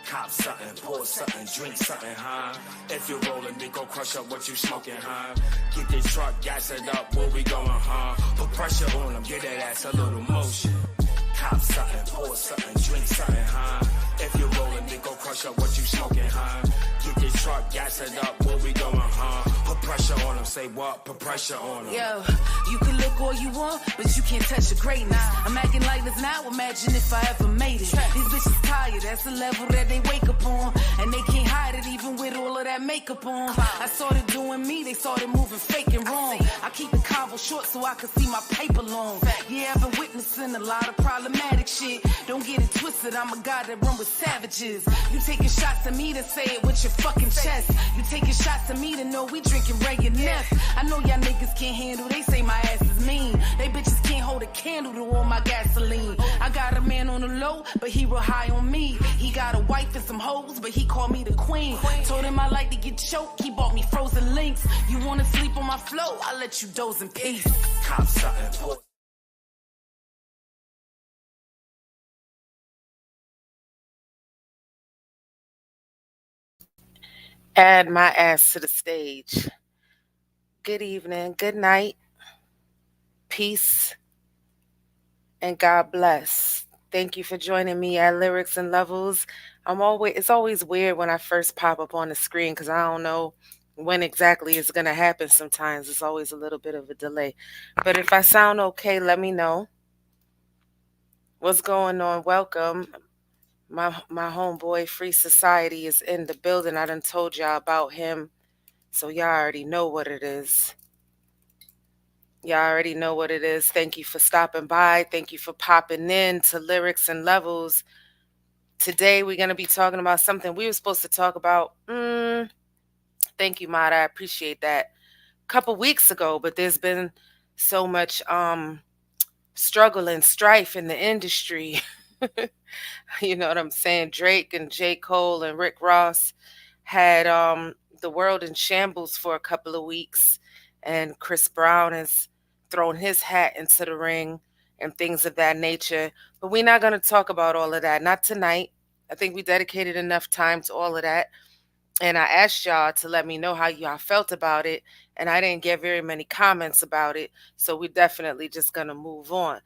Cop something, pour something, drink something, huh? If you're rolling, they go crush up what you smoking, huh? Get this truck, gas it up, where we going, huh? Put pressure on them, get that ass a little motion. Cop something, pour something, drink something, huh? If you're rolling, they go crush up what you smoking, huh? Get this truck, gas it up, where we going, huh? Put pressure on them, say what? Put pressure on them. Yo, you can look all you want, but you can't touch the greatness. I'm acting like this now, imagine if I ever made it. These bitches tired, that's the level that they wake up on. And they can't hide it even with all of that makeup on. I started doing me, they started moving fake and wrong. I keep the convo short so I can see my paper long. Yeah, I've been witnessing a lot of problematic shit. Don't get it twisted, I'm a guy that run with savages. You taking shots at me to say it with your fucking chest. You taking shots at me to know we drinking Reagan Ness. I know y'all niggas can't handle, they say my ass is mean. They bitches can't hold a candle to all my gasoline. I got a man on the low, but he real high on me. He got a wife and some hoes, but he called me the queen. Told him I like to get choked, he bought me frozen links. You wanna sleep on my flow, I'll let you doze in peace. Cop something, pour. Add my ass to the stage. Good evening, good night, peace, and God bless. Thank you for joining me at Lyrics and Levels. It's always weird when I first pop up on the screen because I don't know when exactly it's going to happen sometimes. It's always a little bit of a delay. But if I sound okay, let me know. What's going on? Welcome. My homeboy Free Society is in the building. I done told y'all about him, so y'all already know what it is. Y'all already know what it is. Thank you for stopping by. Thank you for popping in to Lyrics and Levels. Today we're going to be talking about something we were supposed to talk about. Thank you, Mata. I appreciate that. A couple weeks ago, but there's been so much struggle and strife in the industry. You know what I'm saying? Drake and J. Cole and Rick Ross had the world in shambles for a couple of weeks, and Chris Brown has thrown his hat into the ring and things of that nature. But we're not going to talk about all of that. Not tonight. I think we dedicated enough time to all of that. And I asked y'all to let me know how y'all felt about it, and I didn't get very many comments about it. So we're definitely just going to move on.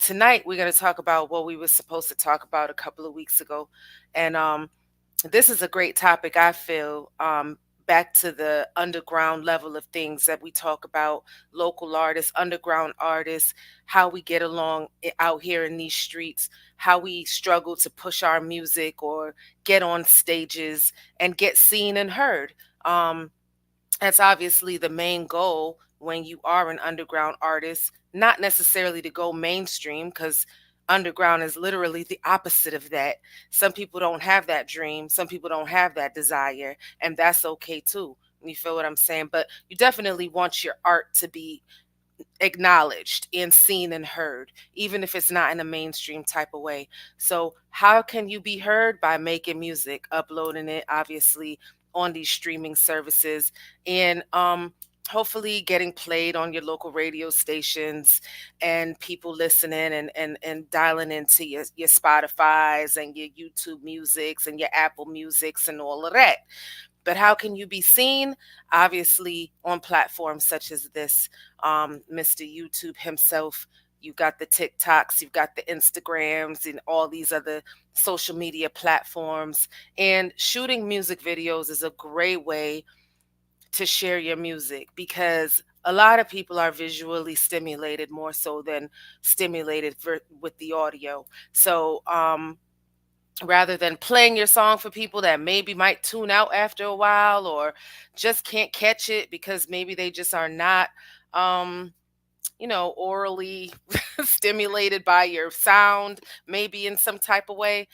Tonight, we're going to talk about what we were supposed to talk about a couple of weeks ago. And this is a great topic, I feel, back to the underground level of things that we talk about, local artists, underground artists, how we get along out here in these streets, how we struggle to push our music or get on stages and get seen and heard. That's obviously the main goal when you are an underground artist, not necessarily to go mainstream, because underground is literally the opposite of that. Some people don't have that dream. Some people don't have that desire, and that's okay too. You feel what I'm saying? But you definitely want your art to be acknowledged and seen and heard, even if it's not in a mainstream type of way. So how can you be heard? By making music, uploading it, obviously, on these streaming services, and hopefully getting played on your local radio stations and people listening and dialing into your Spotify's and your YouTube musics and your Apple musics and all of that. But how can you be seen? Obviously on platforms such as this, Mr. YouTube himself. You've got the TikToks, you've got the Instagrams and all these other social media platforms. And shooting music videos is a great way to share your music, because a lot of people are visually stimulated more so than stimulated with the audio. So rather than playing your song for people that maybe might tune out after a while or just can't catch it because maybe they just are not orally stimulated by your sound, maybe in some type of way.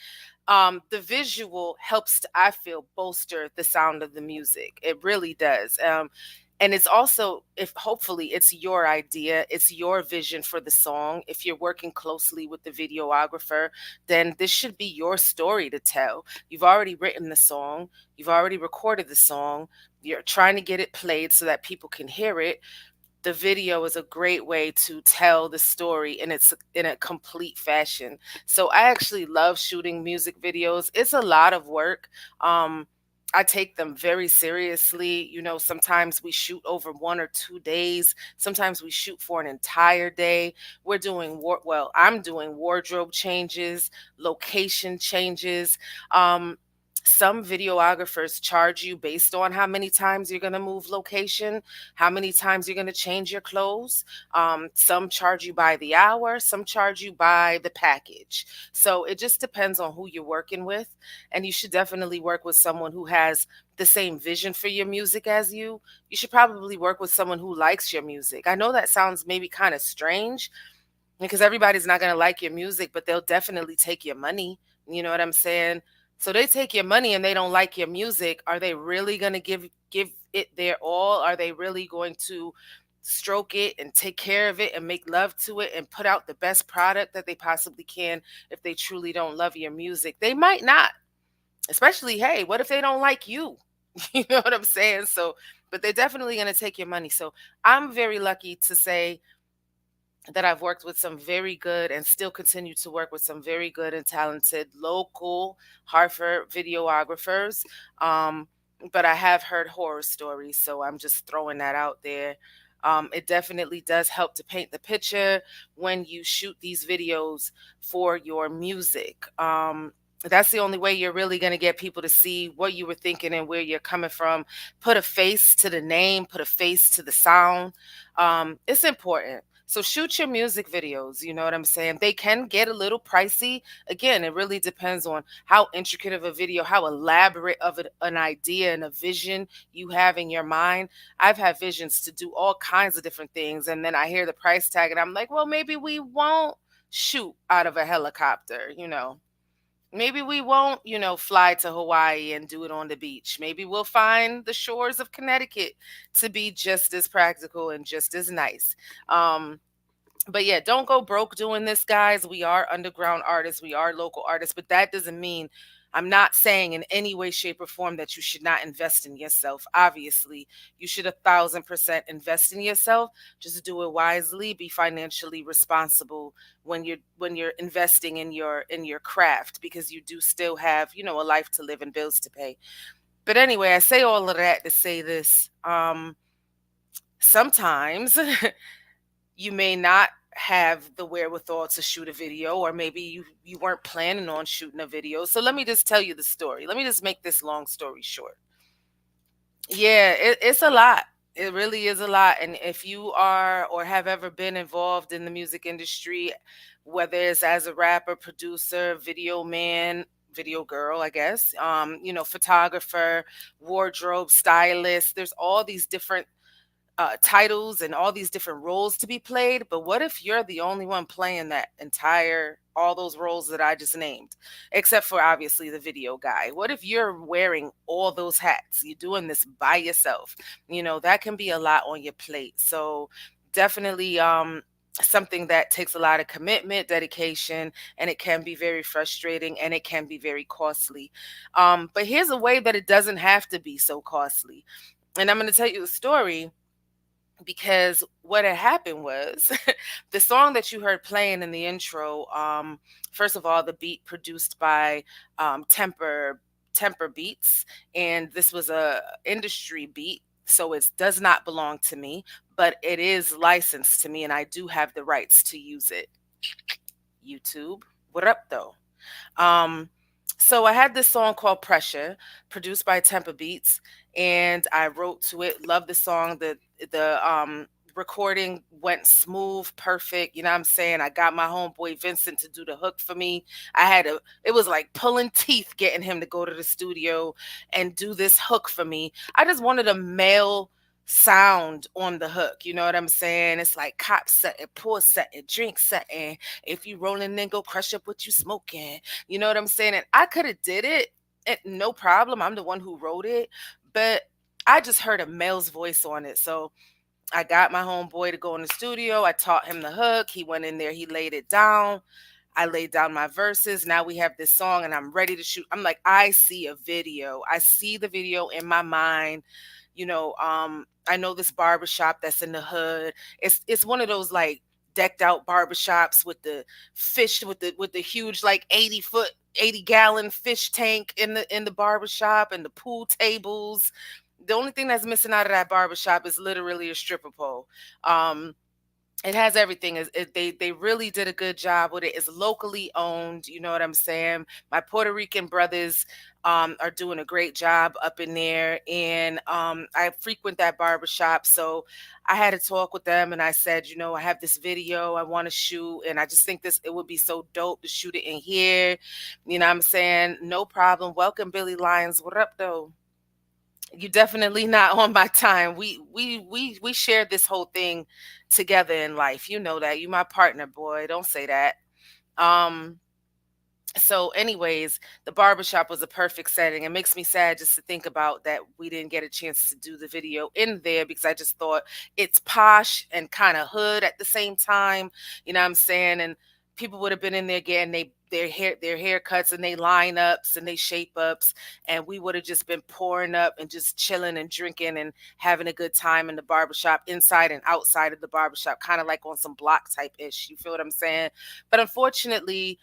The visual helps to, I feel, bolster the sound of the music. It really does. And it's also, if hopefully it's your idea, it's your vision for the song. If you're working closely with the videographer, then this should be your story to tell. You've already written the song. You've already recorded the song. You're trying to get it played so that people can hear it. the video is a great way to tell the story in a complete fashion. So I actually love shooting music videos. It's a lot of work. Um, I take them very seriously. You know, sometimes we shoot over 1 or 2 days. Sometimes we shoot for an entire day. I'm doing wardrobe changes, location changes. Um, some videographers charge you based on how many times you're going to move location, how many times you're going to change your clothes. Some charge you by the hour, some charge you by the package. So it just depends on who you're working with. And you should definitely work with someone who has the same vision for your music as you. You should probably work with someone who likes your music. I know that sounds maybe kind of strange because everybody's not going to like your music, but they'll definitely take your money. You know what I'm saying? So they take your money and they don't like your music. Are they really going to give it their all? Are they really going to stroke it and take care of it and make love to it and put out the best product that they possibly can if they truly don't love your music? They might not. Especially, hey, what if they don't like you? You know what I'm saying? So, but they're definitely going to take your money. So, I'm very lucky to say that I've worked with some very good and still continue to work with some very good and talented local Hartford videographers. Um, but I have heard horror stories, so I'm just throwing that out there. It definitely does help to paint the picture when you shoot these videos for your music. That's the only way you're really going to get people to see what you were thinking and where you're coming from. Put a face to the name, put a face to the sound. It's important. So shoot your music videos, you know what I'm saying? They can get a little pricey. Again, it really depends on how intricate of a video, how elaborate of an idea and a vision you have in your mind. I've had visions to do all kinds of different things, and then I hear the price tag and I'm like, well, maybe we won't shoot out of a helicopter, you know. Maybe we won't, fly to Hawaii and do it on the beach. Maybe we'll find the shores of Connecticut to be just as practical and just as nice. But yeah, don't go broke doing this, guys. We are underground artists, we are local artists, but that doesn't mean, I'm not saying in any way, shape, or form that you should not invest in yourself. Obviously, you should 1,000% invest in yourself. Just do it wisely. Be financially responsible when you're investing in your craft, because you do still have, a life to live and bills to pay. But anyway, I say all of that to say this. Sometimes you may not have the wherewithal to shoot a video, or maybe you weren't planning on shooting a video. So let me just tell you the story. Let me just make this long story short. Yeah, it's a lot. It really is a lot. And if you are or have ever been involved in the music industry, whether it's as a rapper, producer, video man, video girl, I guess, photographer, wardrobe stylist, there's all these different titles and all these different roles to be played. But what if you're the only one playing all those roles that I just named, except for obviously the video guy? What if you're wearing all those hats? You're doing this by yourself. That can be a lot on your plate. So definitely, something that takes a lot of commitment, dedication, and it can be very frustrating and it can be very costly. But here's a way that it doesn't have to be so costly. And I'm going to tell you a story, because what had happened was the song that you heard playing in the intro, first of all, the beat produced by Temper Beats, and this was a industry beat, so it does not belong to me, but it is licensed to me and I do have the rights to use it. YouTube, what up though? So I had this song called Pressure, produced by Temper Beats, and I wrote to it. Love the song. The recording went smooth, perfect. You know what I'm saying? I got my homeboy Vincent to do the hook for me. It was like pulling teeth getting him to go to the studio and do this hook for me. I just wanted a male sound on the hook. You know what I'm saying? It's like cop setting, pour setting, drink setting. If you rolling, then go crush up what you smoking. You know what I'm saying? And I could have did it, no problem. I'm the one who wrote it, but I just heard a male's voice on it. So I got my homeboy to go in the studio. I taught him the hook. He went in there. He laid it down. I laid down my verses. Now we have this song and I'm ready to shoot. I'm like, I see a video. I see the video in my mind. I know this barbershop that's in the hood. It's one of those like decked out barbershops with the fish with the huge like 80-foot 80-gallon fish tank in the barbershop and the pool tables. The only thing that's missing out of that barbershop is literally a stripper pole. It has everything. They really did a good job with it. It's locally owned. You know what I'm saying? My Puerto Rican brothers are doing a great job up in there, and I frequent that barbershop. So I had to talk with them, and I said, I have this video I want to shoot, and I just think it would be so dope to shoot it in here. You know what I'm saying? No problem. Welcome, Billy Lyons. What up, though? You definitely not on my time. We shared this whole thing together in life. You know that. You my partner, boy. Don't say that. Um so anyways, the barbershop was a perfect setting. It makes me sad just to think about that we didn't get a chance to do the video in there because I just thought it's posh and kind of hood at the same time. You know what I'm saying? And people would have been in there getting their haircuts and they lineups and they shape ups, and we would have just been pouring up and just chilling and drinking and having a good time in the barbershop, inside and outside of the barbershop, kind of like on some block type ish. You feel what I'm saying? But unfortunately,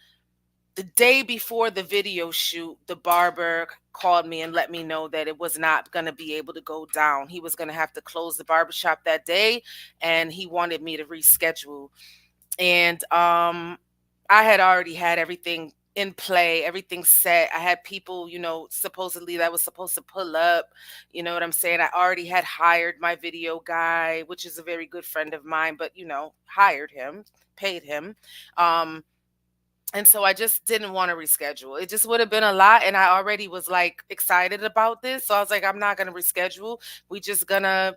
the day before the video shoot, the barber called me and let me know that it was not going to be able to go down. He was going to have to close the barbershop that day, and he wanted me to reschedule. And I had already had everything in play, everything set. I had people, supposedly that was supposed to pull up. You know what I'm saying? I already had hired my video guy, which is a very good friend of mine, but hired him, paid him. And so I just didn't want to reschedule. It just would have been a lot. And I already was like excited about this. So I was like, I'm not going to reschedule. We just going to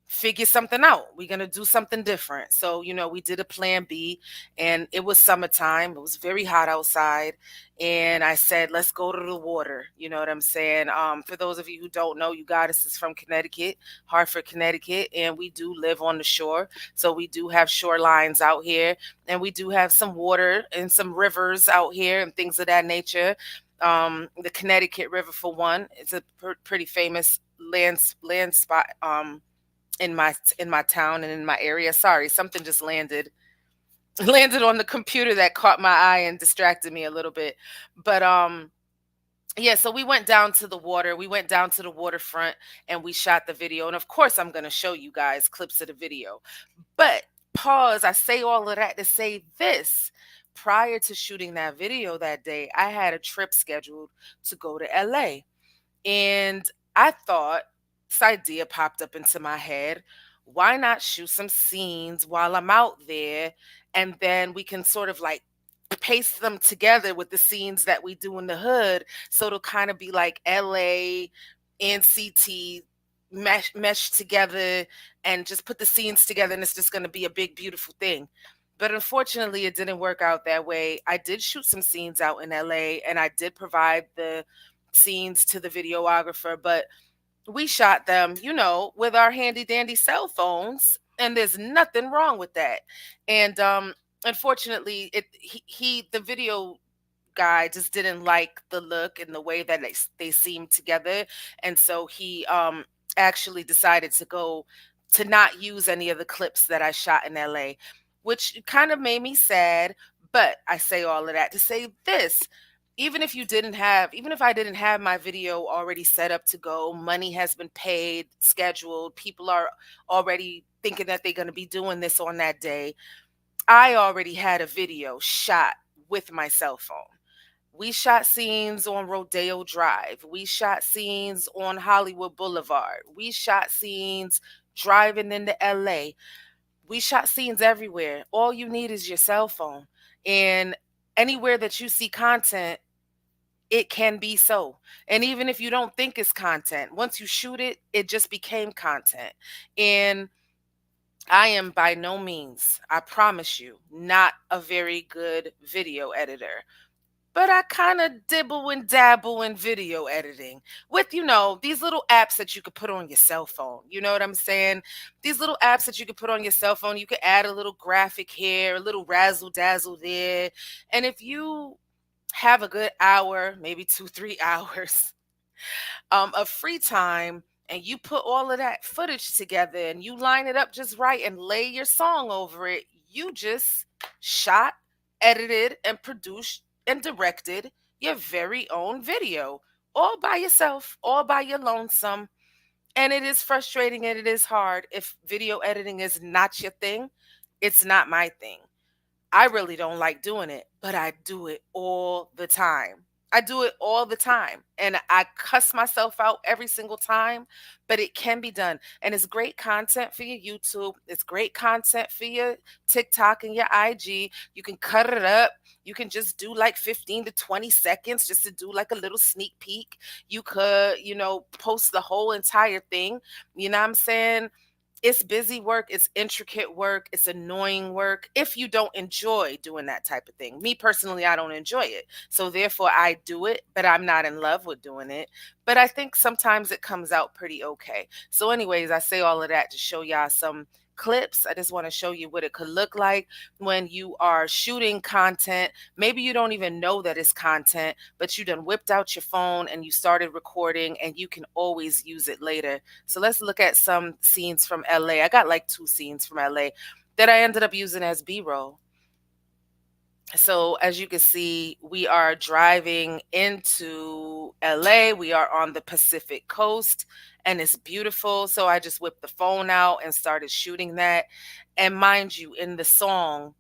figure something out. We're going to do something different. So, we did a plan B, and it was summertime. It was very hot outside. And I said, let's go to the water. You know what I'm saying? For those of you who don't know, UGoddess is from Connecticut, Hartford, Connecticut, and we do live on the shore. So we do have shorelines out here, and we do have some water and some rivers out here and things of that nature. The Connecticut River, for one, it's a pretty famous land spot. In my town and in my area. Sorry, something just landed on the computer that caught my eye and distracted me a little bit. But yeah, so we went down to the water. We went down to the waterfront and we shot the video. And of course, I'm going to show you guys clips of the video. But pause, I say all of that to say this. Prior to shooting that video that day, I had a trip scheduled to go to LA. And I thought, this idea popped up into my head. Why not shoot some scenes while I'm out there? And then we can sort of like paste them together with the scenes that we do in the hood. So it'll kind of be like LA and CT mesh together, and just put the scenes together. And it's just going to be a big, beautiful thing. But unfortunately, it didn't work out that way. I did shoot some scenes out in LA, and I did provide the scenes to the videographer, but we shot them, with our handy dandy cell phones, and there's nothing wrong with that. And unfortunately, the video guy just didn't like the look and the way that they seemed together, and so he actually decided to not use any of the clips that I shot in LA, which kind of made me sad. But I say all of that to say this. Even if I didn't have my video already set up to go, money has been paid, scheduled, people are already thinking that they're going to be doing this on that day, I already had a video shot with my cell phone. We shot scenes on Rodeo Drive. We shot scenes on Hollywood Boulevard. We shot scenes driving into LA. We shot scenes everywhere. All you need is your cell phone. And anywhere that you see content, it can be so. And even if you don't think it's content, once you shoot it, it just became content. And I am by no means, I promise you, not a very good video editor. But I kind of dibble and dabble in video editing with, these little apps that you could put on your cell phone. You know what I'm saying? These little apps that you could put on your cell phone, you could add a little graphic here, a little razzle dazzle there. And if you have a good hour, maybe 2-3 hours of free time, and you put all of that footage together and you line it up just right and lay your song over it, you just shot, edited, and produced and directed your very own video all by yourself, all by your lonesome. And it is frustrating and it is hard. If video editing is not your thing, it's not my thing. I really don't like doing it, but I do it all the time. I do it all the time. And I cuss myself out every single time, but it can be done. And it's great content for your YouTube. It's great content for your TikTok and your IG. You can cut it up. You can just do like 15 to 20 seconds just to do like a little sneak peek. You could, post the whole entire thing. You know what I'm saying? It's busy work, it's intricate work, it's annoying work if you don't enjoy doing that type of thing. Me personally, I don't enjoy it. So therefore I do it, but I'm not in love with doing it. But I think sometimes it comes out pretty okay. So anyways, I say all of that to show y'all some clips. I just want to show you what it could look like when you are shooting content. Maybe you don't even know that it's content, but you done whipped out your phone and you started recording and you can always use it later. So let's look at some scenes from LA. I got like 2 scenes from LA that I ended up using as B-roll. So as you can see, we are driving into LA. We are on the Pacific coast and it's beautiful. So I just whipped the phone out and started shooting that. And mind you, in the song,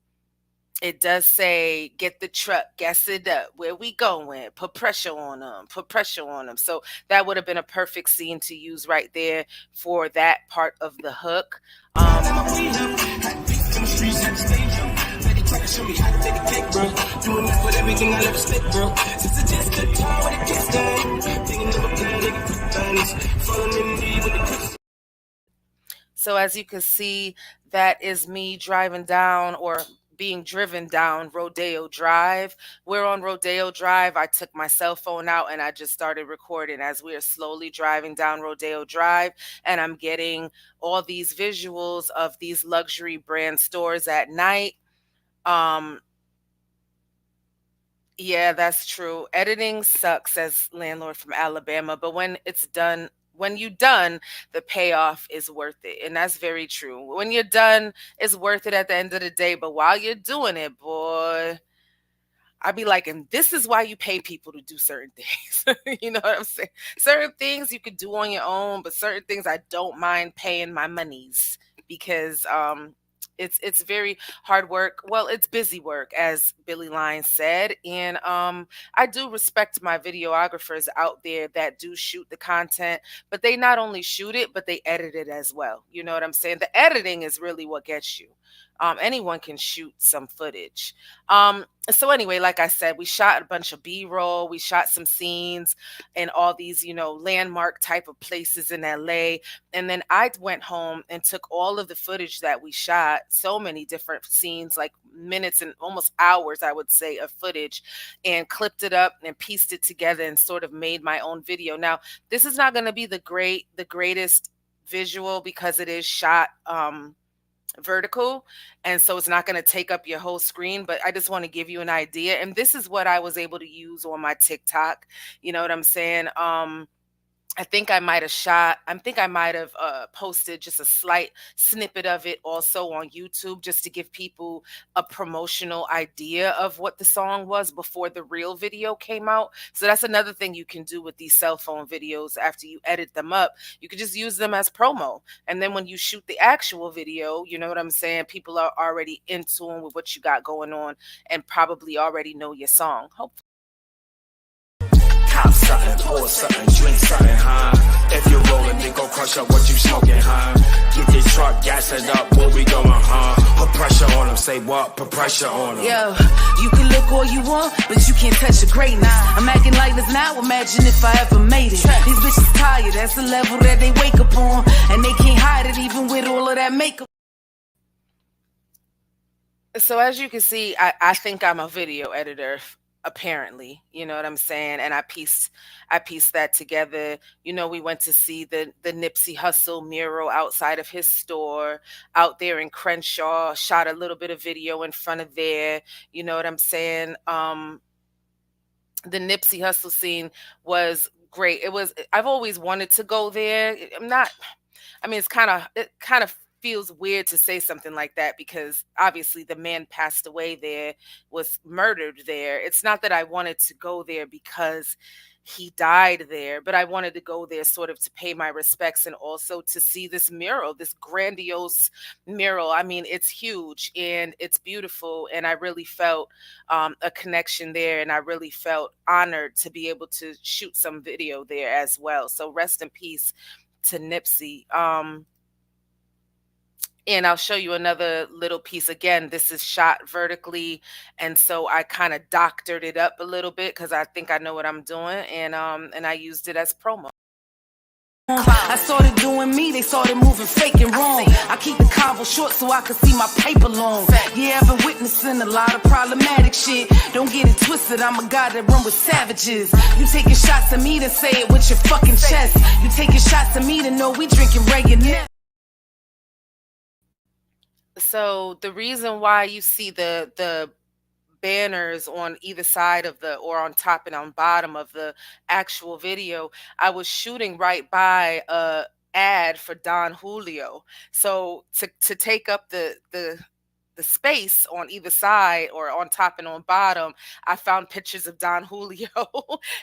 it does say, get the truck, gas it up, where we going, put pressure on them, put pressure on them. So that would have been a perfect scene to use right there for that part of the hook. Show me how to take a cake, bro. Doing this with everything I love stick, bro. Since it just good time when it gets done. Thinking of a plan, nigga, quick things. Following me with the quick. So as you can see, that is me driving down or being driven down Rodeo Drive. We're on Rodeo Drive. I took my cell phone out and I just started recording as we are slowly driving down Rodeo Drive. And I'm getting all these visuals of these luxury brand stores at night. Yeah, that's true. Editing sucks, as landlord from Alabama, but when it's done, when you're done, the payoff is worth it. And that's very true. When you're done, it's worth it at the end of the day. But while you're doing it, boy, I'd be like, and this is why you pay people to do certain things. You know what I'm saying? Certain things you could do on your own, but certain things I don't mind paying my monies because it's very hard work. Well, it's busy work, as Billy Lyons said. And I do respect my videographers out there that do shoot the content, but they not only shoot it, but they edit it as well. You know what I'm saying? The editing is really what gets you. Anyone can shoot some footage. So anyway, like I said, we shot a bunch of B-roll. We shot some scenes in all these, landmark type of places in LA. And then I went home and took all of the footage that we shot, so many different scenes, like minutes and almost hours, I would say, of footage, and clipped it up and pieced it together and sort of made my own video. Now, this is not going to be the greatest visual because it is shot vertical, and so it's not going to take up your whole screen, but I just want to give you an idea. And this is what I was able to use on my TikTok. You know what I'm saying? I think I might have posted just a slight snippet of it also on YouTube, just to give people a promotional idea of what the song was before the real video came out. So that's another thing you can do with these cell phone videos. After you edit them up, you can just use them as promo. And then when you shoot the actual video, you know what I'm saying, people are already in tune with what you got going on and probably already know your song. Hopefully. Cop something, pour something, drink something, huh? If you're rolling, then go crush up what you smoking, huh? Get this truck, gas it up, where we going, huh? Put pressure on them, say what? Put pressure on them. Yo, you can look all you want, but you can't touch the greatness. I'm acting like this now, imagine if I ever made it. These bitches tired, that's the level that they wake up on. And they can't hide it even with all of that makeup. So as you can see, I think I'm a video editor, apparently. You know what I'm saying? And I pieced that together. We went to see the Nipsey Hussle mural outside of his store out there in Crenshaw, shot a little bit of video in front of there. You know what I'm saying? The Nipsey Hussle scene was great. I've always wanted to go there. It kind of feels weird to say something like that because obviously the man passed away there, was murdered there. It's not that I wanted to go there because he died there, but I wanted to go there sort of to pay my respects and also to see this mural, this grandiose mural. I mean, it's huge and it's beautiful. And I really felt a connection there. And I really felt honored to be able to shoot some video there as well. So rest in peace to Nipsey. And I'll show you another little piece. Again, this is shot vertically. And so I kind of doctored it up a little bit because I think I know what I'm doing. And I used it as promo. I started doing me, they started moving fake and wrong. I keep the convo short so I can see my paper long. Yeah, I've been witnessing a lot of problematic shit. Don't get it twisted, I'm a guy that run with savages. You taking shots at me to say it with your fucking chest. You taking shots at me to know we drinking regular. So the reason why you see the banners on either side of or on top and on bottom of the actual video, I was shooting right by a ad for Don Julio. So to take up the space on either side or on top and on bottom, I found pictures of Don Julio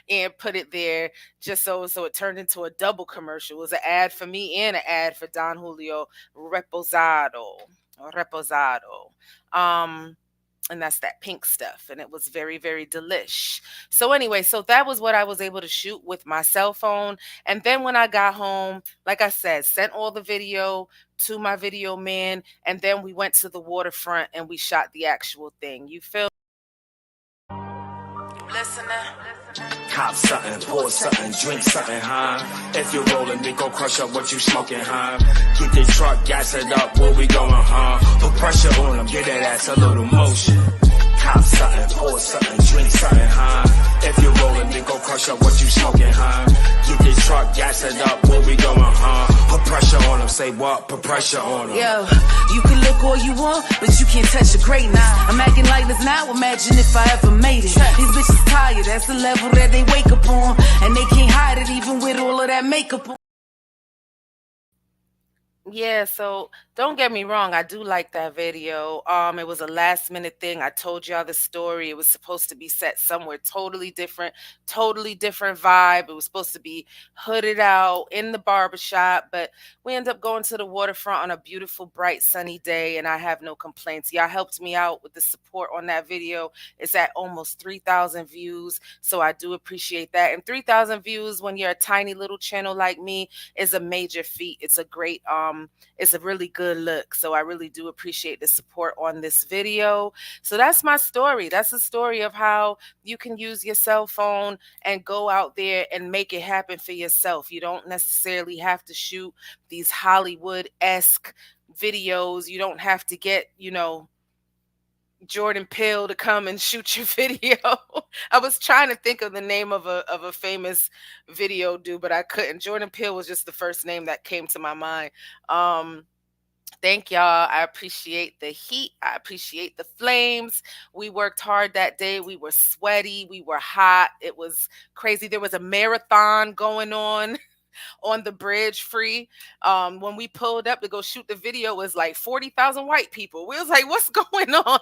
and put it there just so it turned into a double commercial. It was an ad for me and an ad for Don Julio Reposado. And that's that pink stuff. And it was very, very delish. So anyway, so that was what I was able to shoot with my cell phone. And then when I got home, like I said, sent all the video to my video man. And then we went to the waterfront and we shot the actual thing. You feel? Listener. Cop something, pour something, drink something, huh? If you're rolling, then go crush up what you smoking, huh? Keep the truck, gas it up, where we going, huh? Put pressure on them, get that ass a little motion. Cop something, pour something, drink something, huh? If you're rolling, then go crush up what you smoking, huh? Keep the truck, gas it up, where we going, huh? Put pressure on them, say what? Put pressure on them. Yo, you can look all you want, but you can't touch the greatness. I'm acting like this now, imagine if I ever made it. These bitches tired, that's the level that they wake up on. And they can't hide it even with all of that makeup on. Yeah, so don't get me wrong, I do like that video. It was a last minute thing. I told y'all the story. It was supposed to be set somewhere totally different vibe. It was supposed to be hooded out in the barbershop, but we ended up going to the waterfront on a beautiful, bright, sunny day, and I have no complaints. Y'all helped me out with the support on that video. It's at almost 3,000 views, so I do appreciate that. And 3,000 views when you're a tiny little channel like me is a major feat. It's a great it's a really good look. So I really do appreciate the support on this video. So that's my story. That's the story of how you can use your cell phone and go out there and make it happen for yourself. You don't necessarily have to shoot these Hollywood-esque videos. You don't have to get, Jordan Peele to come and shoot your video. I was trying to think of the name of a famous video dude, but I couldn't. Jordan Peele was just the first name that came to my mind. Thank y'all. I appreciate the heat. I appreciate the flames. We worked hard that day. We were sweaty. We were hot. It was crazy. There was a marathon going on the bridge free. When we pulled up to go shoot the video, it was like 40,000 white people. We was like, what's going on?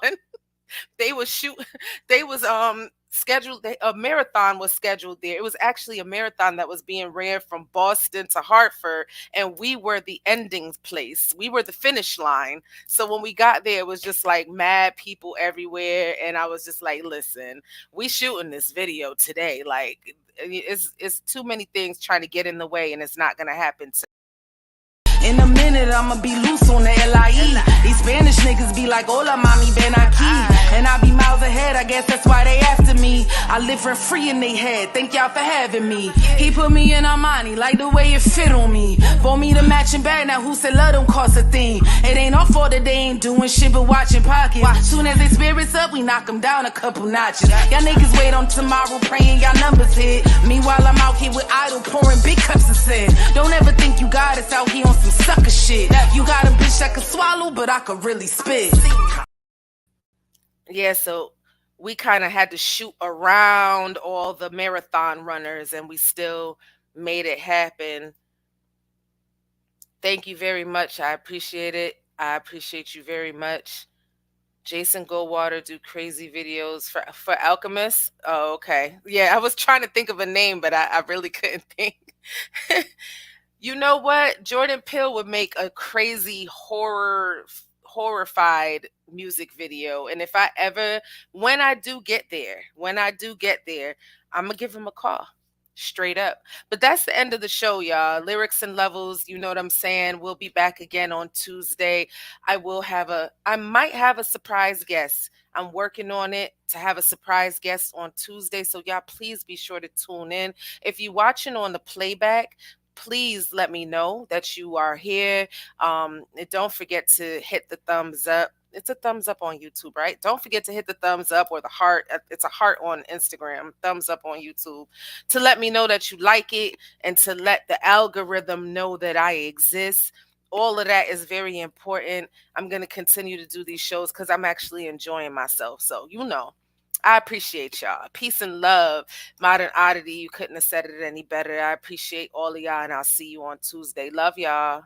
Scheduled, a marathon was scheduled there. It was actually a marathon that was being ran from Boston to Hartford, and we were the ending place. We were the finish line. So when we got there, it was just like mad people everywhere, and I was just like, listen, we shooting this video today. Like, it's too many things trying to get in the way, and it's not gonna happen today. In a minute, I'ma be loose on the LIE. These Spanish niggas be like, hola, mami, ven aquí. And I be miles ahead, I guess that's why they after me. I live rent free in they head, thank y'all for having me. He put me in Armani, like the way it fit on me. For me to matching bag, now who said love don't cost a thing? It ain't our fault that they ain't doing shit but watching pockets. Soon as they spirits up, we knock them down a couple notches. Y'all niggas wait on tomorrow, praying y'all numbers hit. Meanwhile, I'm out here with idol, pouring big cups of sin. Don't ever think you got us out here on some sucker shit. You got a bitch that can swallow, but I could really spit. Yeah, so we kind of had to shoot around all the marathon runners and we still made it happen. Thank you very much. I appreciate it. I appreciate you very much. Jason Goldwater do crazy videos for Alchemist. Oh, okay. Yeah, I was trying to think of a name, but I really couldn't think. You know what? Jordan Peele would make a crazy horrified music video. And if I ever, when I do get there, I'm going to give him a call. Straight up. But that's the end of the show, y'all. Lyrics and Levels, you know what I'm saying? We'll be back again on Tuesday. I might have a surprise guest. I'm working on it to have a surprise guest on Tuesday. So y'all, please be sure to tune in. If you're watching on the playback, please let me know that you are here. And don't forget to hit the thumbs up. It's a thumbs up on YouTube, right? Don't forget to hit the thumbs up or the heart. It's a heart on Instagram, thumbs up on YouTube, to let me know that you like it and to let the algorithm know that I exist. All of that is very important. I'm going to continue to do these shows because I'm actually enjoying myself. So, I appreciate y'all. Peace and love. Modern Oddity, you couldn't have said it any better. I appreciate all of y'all, and I'll see you on Tuesday. Love y'all.